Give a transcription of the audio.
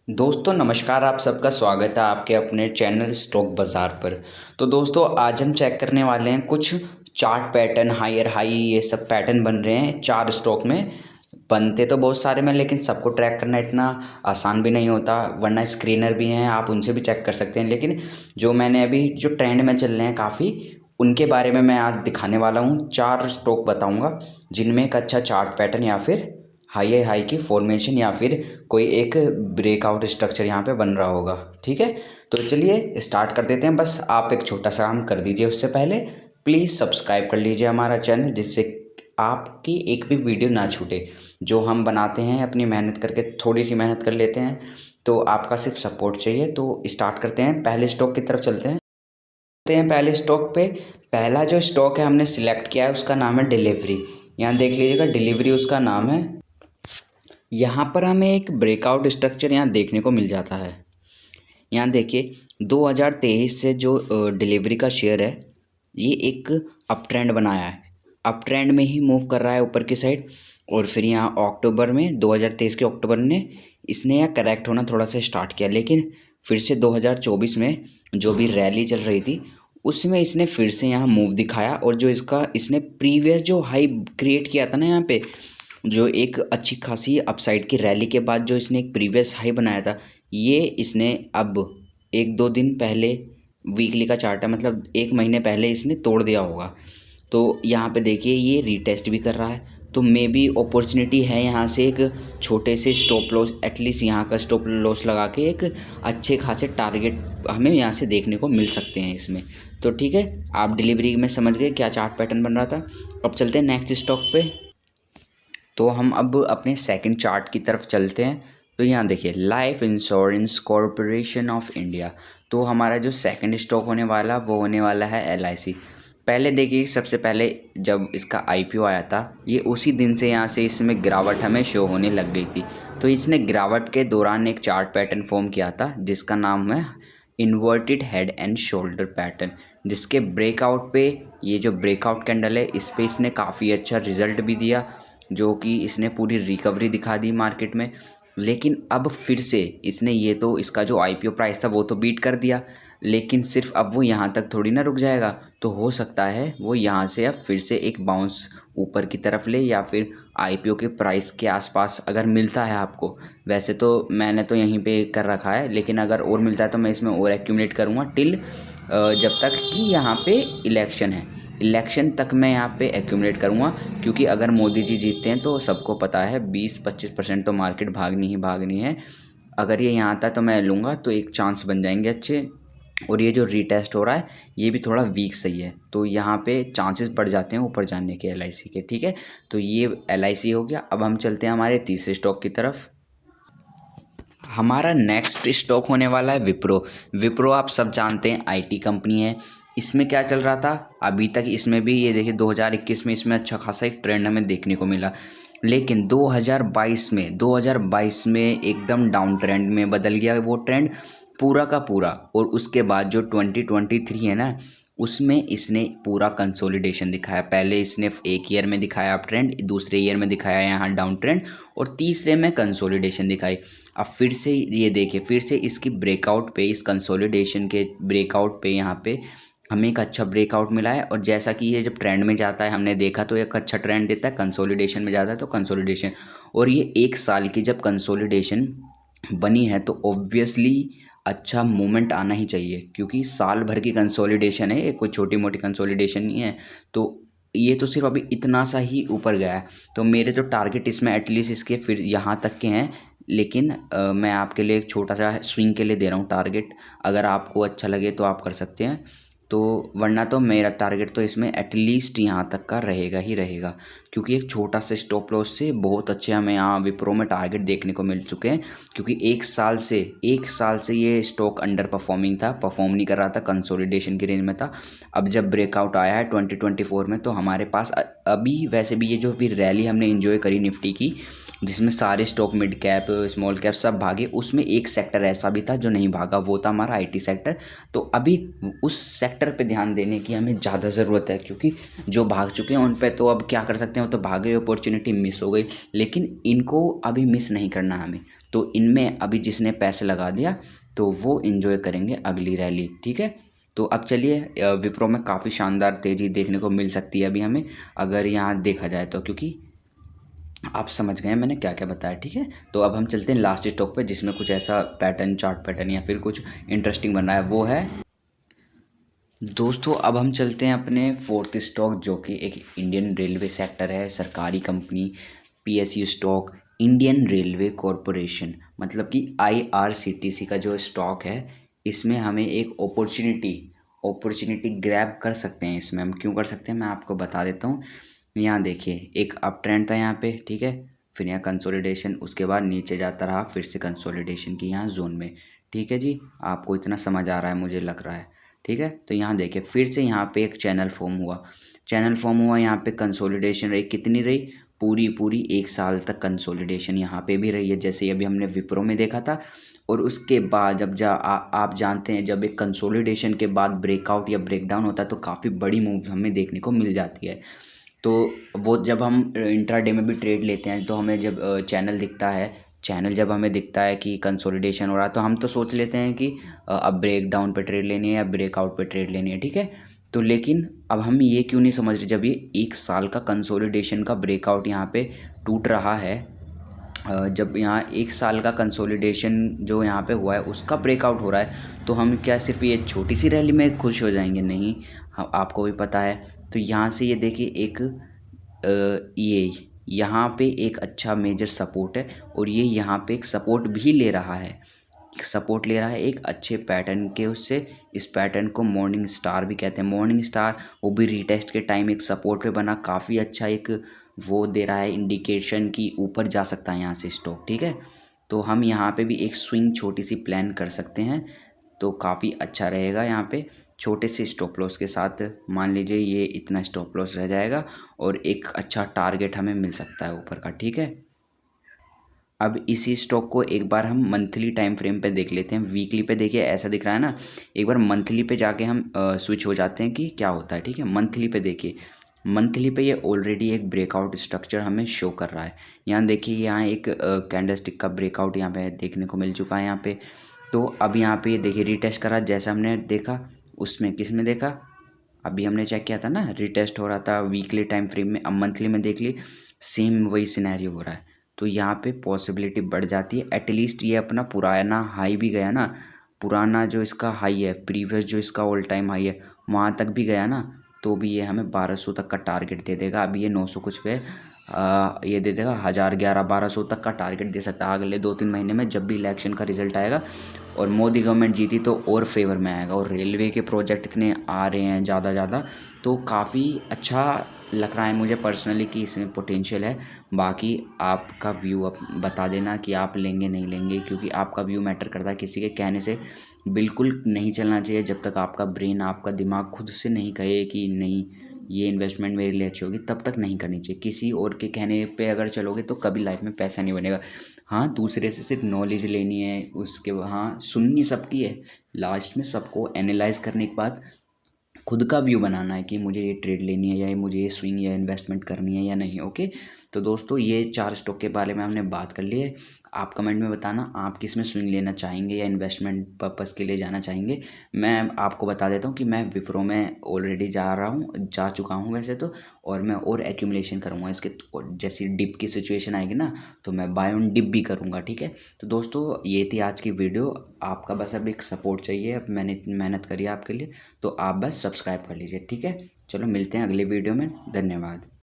दोस्तों नमस्कार, आप सबका स्वागत है आपके अपने चैनल स्टॉक बाज़ार पर। तो दोस्तों आज हम चेक करने वाले हैं कुछ चार्ट पैटर्न, हायर हाई, ये सब पैटर्न बन रहे हैं चार स्टॉक में। बनते तो बहुत सारे में, लेकिन सबको ट्रैक करना इतना आसान भी नहीं होता, वरना स्क्रीनर भी हैं, आप उनसे भी चेक कर सकते हैं। लेकिन जो मैंने अभी जो ट्रेंड में चल रहे हैं काफ़ी, उनके बारे में मैं आज दिखाने वाला हूँ। चार स्टॉक बताऊँगा जिनमें एक अच्छा चार्ट पैटर्न या फिर हाई हाई की फॉर्मेशन या फिर कोई एक ब्रेकआउट स्ट्रक्चर यहाँ पे बन रहा होगा। ठीक है, तो चलिए स्टार्ट कर देते हैं। बस आप एक छोटा सा काम कर दीजिए, उससे पहले प्लीज़ सब्सक्राइब कर लीजिए हमारा चैनल, जिससे आपकी एक भी वीडियो ना छूटे। जो हम बनाते हैं अपनी मेहनत करके, थोड़ी सी मेहनत कर लेते हैं, तो आपका सिर्फ सपोर्ट चाहिए। तो स्टार्ट करते हैं, पहले स्टॉक की तरफ चलते हैं। पहले स्टॉक पे पहला जो स्टॉक है हमने सिलेक्ट किया है, उसका नाम है डिलीवरी। यहाँ देख लीजिएगा, डिलीवरी उसका नाम है। यहाँ पर हमें एक ब्रेकआउट स्ट्रक्चर यहाँ देखने को मिल जाता है। यहाँ देखिए 2023 से जो डिलीवरी का शेयर है, ये एक अप ट्रेंड बनाया है, अप ट्रेंड में ही मूव कर रहा है ऊपर की साइड। और फिर यहाँ अक्टूबर में 2023 के अक्टूबर में इसने यहाँ करेक्ट होना थोड़ा सा स्टार्ट किया, लेकिन फिर से 2024 में जो भी रैली चल रही थी उसमें इसने फिर से यहाँ मूव दिखाया। और जो इसने प्रीवियस जो हाई क्रिएट किया था ना, यहाँ पे जो एक अच्छी खासी अपसाइड की रैली के बाद जो इसने एक प्रीवियस हाई बनाया था, ये इसने अब एक दो दिन पहले, वीकली का चार्ट है, मतलब एक महीने पहले इसने तोड़ दिया होगा। तो यहाँ पे देखिए ये रीटेस्ट भी कर रहा है, तो मे बी अपॉर्चुनिटी है यहाँ से एक छोटे से स्टॉप लॉस, एटलीस्ट यहाँ का स्टॉप लॉस लगा के एक अच्छे खासे टारगेट हमें यहाँ से देखने को मिल सकते हैं इसमें। तो ठीक है, आप डिलीवरी में समझ गए क्या चार्ट पैटर्न बन रहा था। अब चलते हैं नेक्स्ट स्टॉक पे। तो हम अब अपने सेकंड चार्ट की तरफ चलते हैं। तो यहाँ देखिए life insurance corporation of India. तो हमारा जो सेकंड स्टॉक होने वाला वो होने वाला है LIC। पहले देखिए, सबसे पहले जब इसका IPO आया था, ये उसी दिन से यहाँ से इसमें गिरावट हमें शो होने लग गई थी। तो इसने गिरावट के दौरान एक चार्ट पैटर्न फॉर्म किया था जिसका नाम है inverted head and shoulder pattern, जिसके ब्रेकआउट पे, ये जो ब्रेकआउट कैंडल है इस पे इसने काफ़ी अच्छा रिजल्ट भी दिया, जो कि इसने पूरी रिकवरी दिखा दी मार्केट में। लेकिन अब फिर से इसने, ये तो इसका जो IPO प्राइस था वो तो बीट कर दिया, लेकिन सिर्फ अब वो यहाँ तक थोड़ी ना रुक जाएगा। तो हो सकता है वो यहाँ से अब फिर से एक बाउंस ऊपर की तरफ ले, या फिर IPO के प्राइस के आसपास अगर मिलता है आपको। वैसे तो मैंने तो यहीं पे कर रखा है, लेकिन अगर और मिलता है तो मैं इसमें और एक्यूमुलेट करूँगा टिल जब तक कि यहाँ पे इलेक्शन है। इलेक्शन तक मैं यहाँ पे एक्यूमुलेट करूँगा, क्योंकि अगर मोदी जी जीतते हैं तो सबको पता है 20-25% तो मार्केट भागनी ही भागनी है। अगर ये यहाँ आता है तो मैं लूँगा, तो एक चांस बन जाएंगे अच्छे। और ये जो रीटेस्ट हो रहा है ये भी थोड़ा वीक सही है, तो यहाँ पे चांसेस बढ़ जाते हैं ऊपर जाने के LIC के। ठीक है, तो ये LIC हो गया। अब हम चलते हैं हमारे तीसरे स्टॉक की तरफ। हमारा नेक्स्ट स्टॉक होने वाला है विप्रो। विप्रो आप सब जानते हैं IT कंपनी है। इसमें क्या चल रहा था अभी तक, इसमें भी ये देखिए 2021 में इसमें अच्छा खासा एक ट्रेंड हमें देखने को मिला, लेकिन 2022 में एकदम डाउन ट्रेंड में बदल गया वो ट्रेंड पूरा का पूरा। और उसके बाद जो 2023 है ना, उसमें इसने पूरा कंसोलिडेशन दिखाया। पहले इसने एक ईयर में दिखाया अप ट्रेंड, दूसरे ईयर में दिखाया यहाँ डाउन ट्रेंड, और तीसरे में कंसोलिडेशन दिखाई। अब फिर से ये देखिए, फिर से इसकी ब्रेकआउट पे, इस कंसोलिडेशन के ब्रेकआउट पे यहाँ पे हमें एक अच्छा ब्रेकआउट मिला है। और जैसा कि ये जब ट्रेंड में जाता है, हमने देखा तो एक अच्छा ट्रेंड देता है, कंसोलिडेशन में जाता है तो कंसोलिडेशन। और ये एक साल की जब कंसोलिडेशन बनी है तो ऑब्वियसली अच्छा मूवमेंट आना ही चाहिए, क्योंकि साल भर की कंसोलिडेशन है, ये कोई छोटी मोटी कंसोलिडेशन नहीं है। तो ये तो सिर्फ अभी इतना सा ही ऊपर गया है, तो मेरे तो टारगेट इसमें एटलीस्ट इसके फिर यहाँ तक के हैं। लेकिन मैं आपके लिए एक छोटा सा स्विंग के लिए दे रहा हूँ टारगेट, अगर आपको अच्छा लगे तो आप कर सकते हैं। तो वरना तो मेरा टारगेट तो इसमें एटलीस्ट यहाँ तक का रहेगा ही रहेगा, क्योंकि एक छोटा सा स्टॉप लॉस से बहुत अच्छे हमें यहाँ विप्रो में टारगेट देखने को मिल चुके हैं। क्योंकि एक साल से ये स्टॉक अंडर परफॉर्मिंग था, परफॉर्म नहीं कर रहा था, कंसोलिडेशन की रेंज में था। अब जब ब्रेकआउट आया है 2024 में, तो हमारे पास अभी वैसे भी ये जो भी रैली हमने इन्जॉय करी निफ्टी की, जिसमें सारे stock mid cap small cap सब भागे, उसमें एक सेक्टर ऐसा भी था जो नहीं भागा, वो था हमारा IT सेक्टर। तो अभी उस सेक्टर पे ध्यान देने की हमें ज़्यादा ज़रूरत है, क्योंकि जो भाग चुके हैं उन पे तो अब क्या कर सकते हैं, वो तो भागे, अपॉर्चुनिटी मिस हो गई, लेकिन इनको अभी मिस नहीं करना हमें। तो इनमें अभी जिसने पैसे लगा दिया तो वो एंजॉय करेंगे अगली रैली, ठीक है। तो अब चलिए, विप्रो में काफ़ी शानदार तेज़ी देखने को मिल सकती है अभी हमें, अगर यहाँ देखा जाए तो, क्योंकि आप समझ गए मैंने क्या क्या बताया, ठीक है। तो अब हम चलते हैं लास्ट स्टॉक पे जिसमें कुछ ऐसा पैटर्न, चार्ट पैटर्न या फिर कुछ इंटरेस्टिंग बन रहा है, वो है दोस्तों। अब हम चलते हैं अपने फोर्थ स्टॉक, जो कि एक इंडियन रेलवे सेक्टर है, सरकारी company, PSU stock, Indian railway corporation, मतलब कि आईआरसीटीसी का जो स्टॉक है, इसमें हमें एक अपॉर्चुनिटी ग्रैब कर सकते हैं। इसमें हम क्यों कर सकते हैं मैं आपको बता देता हूँ। यहाँ देखिए, एक अप ट्रेंड था यहाँ पे, ठीक है, फिर यहाँ कंसोलिडेशन, उसके बाद नीचे जाता रहा, फिर से कंसोलिडेशन की यहाँ जोन में, ठीक है जी। आपको इतना समझ आ रहा है मुझे लग रहा है, ठीक है। तो यहाँ देखिए, फिर से यहाँ पे एक चैनल फॉर्म हुआ, यहाँ पे कंसोलिडेशन रही, कितनी रही, पूरी 1 साल तक कंसोलिडेशन यहाँ पे भी रही है, जैसे अभी हमने विप्रो में देखा था। और उसके बाद जब आप जानते हैं, जब एक कंसोलिडेशन के बाद ब्रेकआउट या ब्रेकडाउन होता है तो काफ़ी बड़ी मूव हमें देखने को मिल जाती है। तो वो जब हम इंट्राडे में भी ट्रेड लेते हैं तो हमें जब चैनल जब हमें दिखता है कि कंसोलिडेशन हो रहा है, तो हम तो सोच लेते हैं कि अब ब्रेक डाउन पे ट्रेड लेनी है या ब्रेकआउट पे ट्रेड लेनी है, ठीक है। तो लेकिन अब हम ये क्यों नहीं समझ रहे, जब ये 1 साल का कंसोलिडेशन का ब्रेकआउट यहाँ पे टूट रहा है, जब यहाँ 1 साल का कंसोलिडेशन जो यहाँ पे हुआ है उसका ब्रेकआउट हो रहा है, तो हम क्या सिर्फ ये छोटी सी रैली में खुश हो जाएंगे? नहीं, हम आपको भी पता है। तो यहाँ से ये देखिए, एक ये यहाँ पे एक अच्छा मेजर सपोर्ट है, और ये यहाँ पे एक सपोर्ट भी ले रहा है, एक अच्छे पैटर्न के उससे। इस पैटर्न को मॉर्निंग स्टार भी कहते हैं। मॉर्निंग स्टार वो भी रीटेस्ट के टाइम एक सपोर्ट पे बना, काफ़ी अच्छा एक वो दे रहा है इंडिकेशन कि ऊपर जा सकता है यहाँ से स्टॉक, ठीक है। तो हम यहाँ पे भी एक स्विंग छोटी सी प्लान कर सकते हैं, तो काफ़ी अच्छा रहेगा। यहाँ पे छोटे से स्टॉप लॉस के साथ, मान लीजिए ये इतना स्टॉप लॉस रह जाएगा और एक अच्छा टारगेट हमें मिल सकता है ऊपर का, ठीक है। अब इसी स्टॉक को एक बार हम मंथली टाइम फ्रेम पे देख लेते हैं। वीकली पे देखिए ऐसा दिख रहा है ना, एक बार मंथली पे जाके हम स्विच हो जाते हैं कि क्या होता है, ठीक है। मंथली पे देखिए, मंथली पे ये ऑलरेडी एक ब्रेकआउट स्ट्रक्चर हमें शो कर रहा है। यहाँ देखिए, यहाँ एक कैंडलस्टिक का ब्रेकआउट यहाँ पे देखने को मिल चुका है यहाँ पे। तो अब यहाँ पे ये देखिए रीटेस्ट करा, जैसा हमने देखा उसमें, किस में देखा, अभी हमने चेक किया था ना, रीटेस्ट हो रहा था वीकली टाइम फ्रेम में। अब मंथली में देख ली, सेम वही सिनेरियो हो रहा है। तो यहाँ पे पॉसिबिलिटी बढ़ जाती है, एटलीस्ट ये अपना पुराना हाई भी गया ना, पुराना जो इसका हाई है, प्रीवियस जो इसका ऑल टाइम हाई है, वहाँ तक भी गया ना, तो भी ये हमें 1200 तक का टारगेट दे देगा। अभी ये 900 कुछ पे ये दे देगा, 1011-1200 तक का टारगेट दे सकता है अगले 2-3 महीने में, जब भी इलेक्शन का रिजल्ट आएगा और मोदी गवर्नमेंट जीती तो और फेवर में आएगा। और रेलवे के प्रोजेक्ट इतने आ रहे हैं ज़्यादा, तो काफ़ी अच्छा लग रहा है मुझे पर्सनली कि इसमें पोटेंशियल है। बाकी आपका व्यू आप बता देना कि आप लेंगे नहीं लेंगे, क्योंकि आपका व्यू मैटर करता है। किसी के कहने से बिल्कुल नहीं चलना चाहिए, जब तक आपका ब्रेन, आपका दिमाग खुद से नहीं कहे कि नहीं ये इन्वेस्टमेंट मेरे लिए अच्छी होगी, तब तक नहीं करनी चाहिए। किसी और के कहने पे अगर चलोगे तो कभी लाइफ में पैसा नहीं बनेगा। हाँ, दूसरे से सिर्फ नॉलेज लेनी है, उसके हाँ सुननी सबकी है, लास्ट में सबको एनालाइज करने के बाद खुद का व्यू बनाना है कि मुझे ये ट्रेड लेनी है या मुझे ये स्विंग या इन्वेस्टमेंट करनी है या नहीं। ओके, तो दोस्तों ये 4 स्टॉक के बारे में हमने बात कर ली है। आप कमेंट में बताना आप किस में स्विंग लेना चाहेंगे या इन्वेस्टमेंट पर्पस के लिए जाना चाहेंगे। मैं आपको बता देता हूँ कि मैं विप्रो में ऑलरेडी जा चुका हूँ वैसे तो, और मैं और एक्यूमुलेशन करूँगा इसके। जैसी डिप की सिचुएशन आएगी ना, तो मैं बाय ऑन डिप भी करूँगा, ठीक है। तो दोस्तों ये थी आज की वीडियो, आपका बस अब एक सपोर्ट चाहिए। अब मैंने इतनी मेहनत करी है आपके लिए, तो आप बस सब्सक्राइब कर लीजिए, ठीक है। चलो मिलते हैं अगले वीडियो में, धन्यवाद।